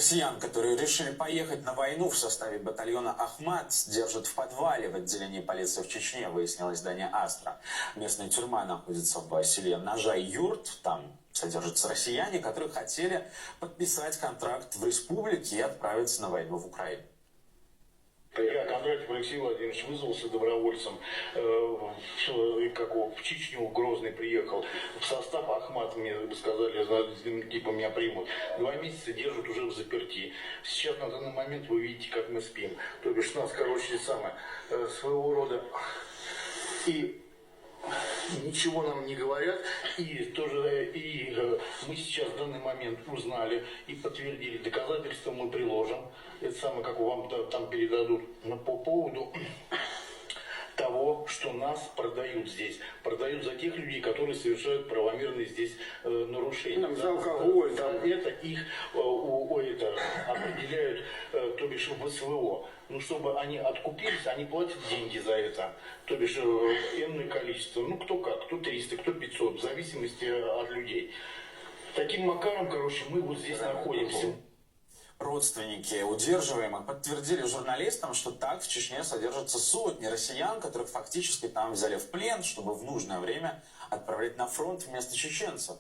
Россиян, которые решили поехать на войну в составе батальона «Ахмат», держат в подвале в отделении полиции в Чечне, выяснило издание «Астра». Местная тюрьма находится в селе Нажай-Юрт. Там содержатся россияне, которые хотели подписать контракт в республике и отправиться на войну в Украину. Я, Кондратьев Алексей Владимирович, вызвался добровольцем в Чечню, в Грозный приехал. В состав «Ахмат» мне сказали, типа меня примут. 2 месяца держат уже в заперти. Сейчас на данный момент вы видите, как мы спим. То бишь нас, своего рода и ничего нам не говорят, и мы сейчас в данный момент узнали и подтвердили, доказательства мы приложим, это самое, как вам там передадут, по поводу того, что нас продают здесь. Продают за тех людей, которые совершают правомерные здесь нарушения. За алкоголь. Там это их определяют, то бишь в СВО. Ну, чтобы они откупились, они платят деньги за это. То бишь энное количество. Ну, кто как, кто 300, кто 500, в зависимости от людей. Таким макаром, мы вот здесь находимся. Родственники удерживаемых подтвердили журналистам, что так в Чечне содержатся сотни россиян, которых фактически там взяли в плен, чтобы в нужное время отправлять на фронт вместо чеченцев.